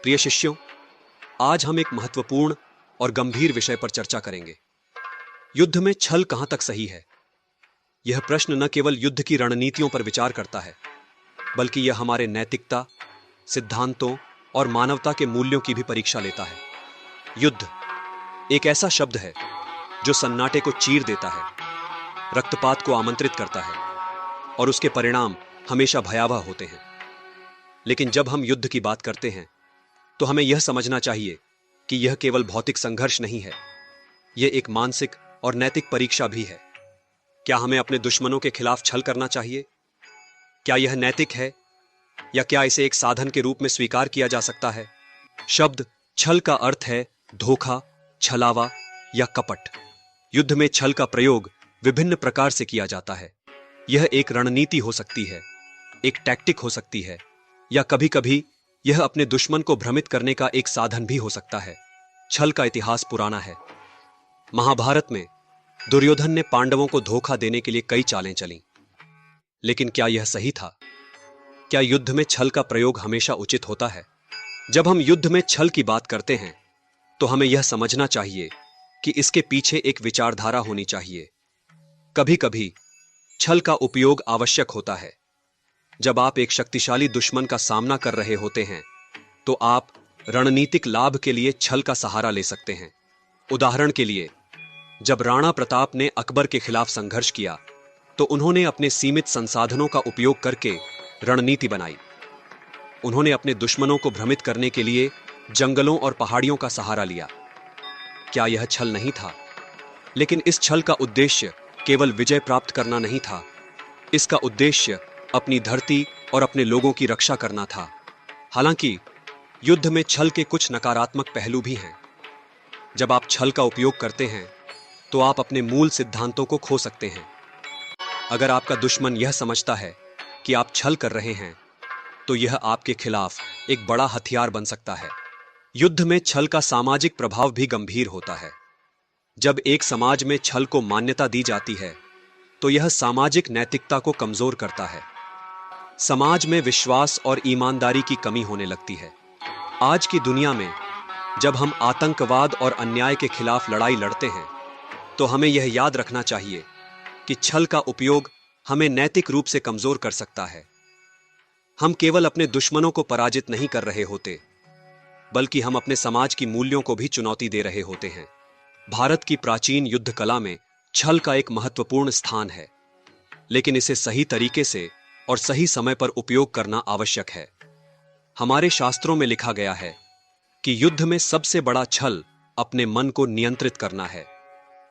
प्रिय शिष्यों, आज हम एक महत्वपूर्ण और गंभीर विषय पर चर्चा करेंगे। युद्ध में छल कहां तक सही है? यह प्रश्न न केवल युद्ध की रणनीतियों पर विचार करता है, बल्कि यह हमारे नैतिकता, सिद्धांतों और मानवता के मूल्यों की भी परीक्षा लेता है। युद्ध एक ऐसा शब्द है जो सन्नाटे को चीर देता है, रक्तपात को आमंत्रित करता है और उसके परिणाम हमेशा भयावह होते हैं। लेकिन जब हम युद्ध की बात करते हैं तो हमें यह समझना चाहिए कि यह केवल भौतिक संघर्ष नहीं है, यह एक मानसिक और नैतिक परीक्षा भी है। क्या हमें अपने दुश्मनों के खिलाफ छल करना चाहिए? क्या यह नैतिक है या क्या इसे एक साधन के रूप में स्वीकार किया जा सकता है? शब्द छल का अर्थ है धोखा, छलावा या कपट। युद्ध में छल का प्रयोग विभिन्न प्रकार से किया जाता है। यह एक रणनीति हो सकती है, एक टैक्टिक हो सकती है, या कभी-कभी यह अपने दुश्मन को भ्रमित करने का एक साधन भी हो सकता है। छल का इतिहास पुराना है। महाभारत में दुर्योधन ने पांडवों को धोखा देने के लिए कई चालें चलीं। लेकिन क्या यह सही था? क्या युद्ध में छल का प्रयोग हमेशा उचित होता है? जब हम युद्ध में छल की बात करते हैं तो हमें यह समझना चाहिए कि इसके पीछे एक विचारधारा होनी चाहिए। कभी-कभी छल का उपयोग आवश्यक होता है। जब आप एक शक्तिशाली दुश्मन का सामना कर रहे होते हैं तो आप रणनीतिक लाभ के लिए छल का सहारा ले सकते हैं। उदाहरण के लिए, जब राणा प्रताप ने अकबर के खिलाफ संघर्ष किया तो उन्होंने अपने सीमित संसाधनों का उपयोग करके रणनीति बनाई। उन्होंने अपने दुश्मनों को भ्रमित करने के लिए जंगलों और पहाड़ियों का सहारा लिया। क्या यह छल नहीं था? लेकिन इस छल का उद्देश्य केवल विजय प्राप्त करना नहीं था। इसका उद्देश्य अपनी धरती और अपने लोगों की रक्षा करना था। हालांकि युद्ध में छल के कुछ नकारात्मक पहलू भी हैं। जब आप छल का उपयोग करते हैं तो आप अपने मूल सिद्धांतों को खो सकते हैं। अगर आपका दुश्मन यह समझता है कि आप छल कर रहे हैं तो यह आपके खिलाफ एक बड़ा हथियार बन सकता है। युद्ध में छल का सामाजिक प्रभाव भी गंभीर होता है। जब एक समाज में छल को मान्यता दी जाती है तो यह सामाजिक नैतिकता को कमजोर करता है। समाज में विश्वास और ईमानदारी की कमी होने लगती है। आज की दुनिया में जब हम आतंकवाद और अन्याय के खिलाफ लड़ाई लड़ते हैं तो हमें यह याद रखना चाहिए कि छल का उपयोग हमें नैतिक रूप से कमजोर कर सकता है। हम केवल अपने दुश्मनों को पराजित नहीं कर रहे होते, बल्कि हम अपने समाज की मूल्यों को भी चुनौती दे रहे होते हैं। भारत की प्राचीन युद्ध कला में छल का एक महत्वपूर्ण स्थान है, लेकिन इसे सही तरीके से और सही समय पर उपयोग करना आवश्यक है। हमारे शास्त्रों में लिखा गया है कि युद्ध में सबसे बड़ा छल अपने मन को नियंत्रित करना है।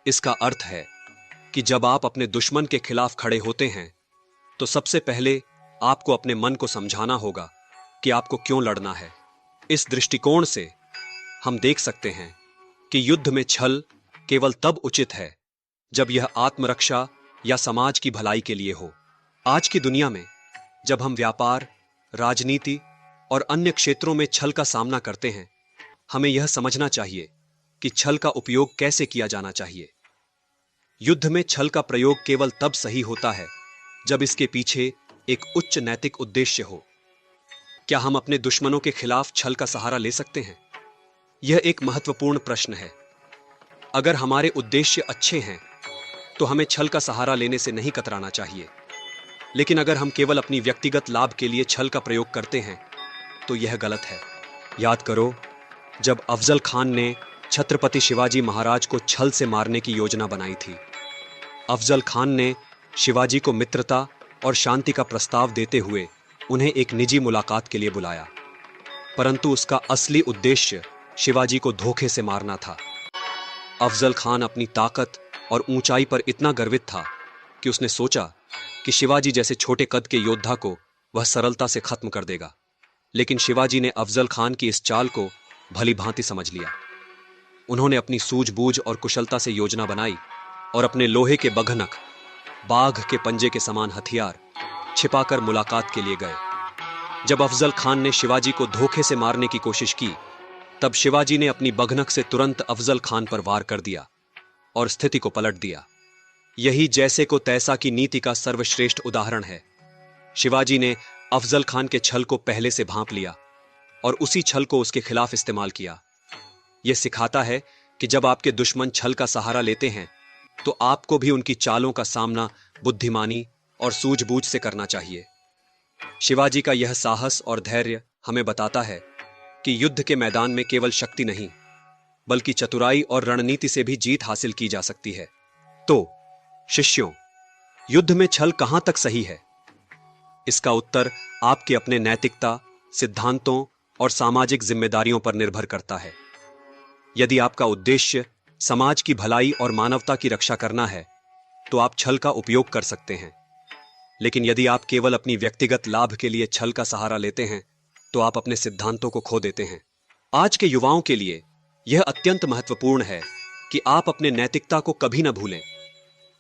इसका अर्थ है कि जब आप अपने दुश्मन के खिलाफ खड़े होते हैं तो सबसे पहले आपको अपने मन को समझाना होगा कि आपको क्यों लड़ना है। इस दृष्टिकोण से हम देख सकते हैं कि युद्ध में छल केवल तब उचित है जब यह आत्मरक्षा या समाज की भलाई के लिए हो। आज की दुनिया में जब हम व्यापार, राजनीति और अन्य क्षेत्रों में छल का सामना करते हैं, हमें यह समझना चाहिए कि छल का उपयोग कैसे किया जाना चाहिए। युद्ध में छल का प्रयोग केवल तब सही होता है जब इसके पीछे एक उच्च नैतिक उद्देश्य हो। क्या हम अपने दुश्मनों के खिलाफ छल का सहारा ले सकते हैं? यह एक महत्वपूर्ण प्रश्न है। अगर हमारे उद्देश्य अच्छे हैं तो हमें छल का सहारा लेने से नहीं कतराना चाहिए। लेकिन अगर हम केवल अपनी व्यक्तिगत लाभ के लिए छल का प्रयोग करते हैं तो यह गलत है। याद करो, जब अफजल खान ने छत्रपति शिवाजी महाराज को छल से मारने की योजना बनाई थी। अफजल खान ने शिवाजी को मित्रता और शांति का प्रस्ताव देते हुए उन्हें एक निजी मुलाकात के लिए बुलाया, परंतु उसका असली उद्देश्य शिवाजी को धोखे से मारना था। अफजल खान अपनी ताकत और ऊंचाई पर इतना गर्वित था कि उसने सोचा कि शिवाजी जैसे छोटे कद के योद्धा को वह सरलता से खत्म कर देगा। लेकिन शिवाजी ने अफजल खान की इस चाल को भली भांति समझ लिया। उन्होंने अपनी सूझबूझ और कुशलता से योजना बनाई और अपने लोहे के बघनख, बाघ के पंजे के समान हथियार छिपाकर मुलाकात के लिए गए। जब अफजल खान ने शिवाजी को धोखे से मारने की कोशिश की, तब शिवाजी ने अपनी बघनख से तुरंत अफजल खान पर वार कर दिया और स्थिति को पलट दिया। यही जैसे को तैसा की नीति का सर्वश्रेष्ठ उदाहरण है। शिवाजी ने अफजल खान के छल को पहले से भांप लिया और उसी छल को उसके खिलाफ इस्तेमाल किया। यह सिखाता है कि जब आपके दुश्मन छल का सहारा लेते हैं तो आपको भी उनकी चालों का सामना बुद्धिमानी और सूझबूझ से करना चाहिए। शिवाजी का यह साहस और धैर्य हमें बताता है कि युद्ध के मैदान में केवल शक्ति नहीं बल्कि चतुराई और रणनीति से भी जीत हासिल की जा सकती है। तो शिष्यों, युद्ध में छल कहां तक सही है? इसका उत्तर आपके अपने नैतिकता, सिद्धांतों और सामाजिक जिम्मेदारियों पर निर्भर करता है। यदि आपका उद्देश्य समाज की भलाई और मानवता की रक्षा करना है तो आप छल का उपयोग कर सकते हैं। लेकिन यदि आप केवल अपनी व्यक्तिगत लाभ के लिए छल का सहारा लेते हैं तो आप अपने सिद्धांतों को खो देते हैं। आज के युवाओं के लिए यह अत्यंत महत्वपूर्ण है कि आप अपने नैतिकता को कभी न भूलें।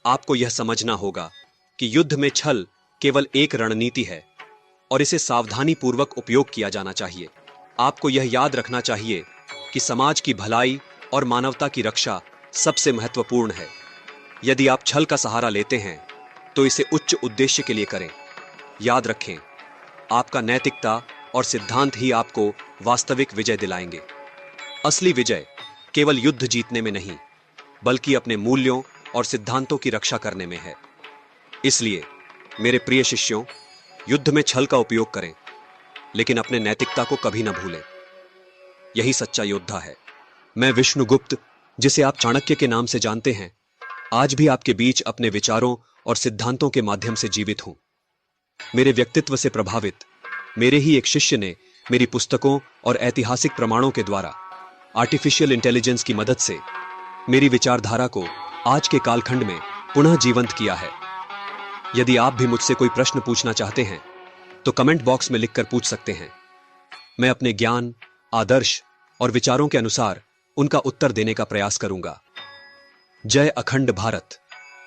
आपको यह समझना होगा कि युद्ध में छल केवल एक रणनीति है और इसे सावधानी पूर्वक उपयोग किया जाना चाहिए। आपको यह याद रखना चाहिए कि समाज की भलाई और मानवता की रक्षा सबसे महत्वपूर्ण है। यदि आप छल का सहारा लेते हैं तो इसे उच्च उद्देश्य के लिए करें। याद रखें, आपका नैतिकता और सिद्धांत ही आपको वास्तविक विजय दिलाएंगे। असली विजय केवल युद्ध जीतने में नहीं बल्कि अपने मूल्यों और सिद्धांतों की रक्षा करने में है। इसलिए मेरे प्रिय शिष्यों, युद्ध में छल का उपयोग करें लेकिन अपने नैतिकता को कभी न भूलें। यही सच्चा योद्धा है। मैं विष्णुगुप्त, जिसे आप चाणक्य के नाम से जानते हैं, आज भी आपके बीच अपने विचारों और सिद्धांतों के माध्यम से जीवित हूं। मेरे व्यक्तित्व से प्रभावित मेरे ही एक शिष्य ने मेरी पुस्तकों और ऐतिहासिक प्रमाणों के द्वारा आर्टिफिशियल इंटेलिजेंस की मदद से मेरी विचारधारा को आज के कालखंड में पुनः जीवंत किया है। यदि आप भी मुझसे कोई प्रश्न पूछना चाहते हैं तो कमेंट बॉक्स में लिखकर पूछ सकते हैं। मैं अपने ज्ञान, आदर्श और विचारों के अनुसार उनका उत्तर देने का प्रयास करूंगा। जय अखंड भारत।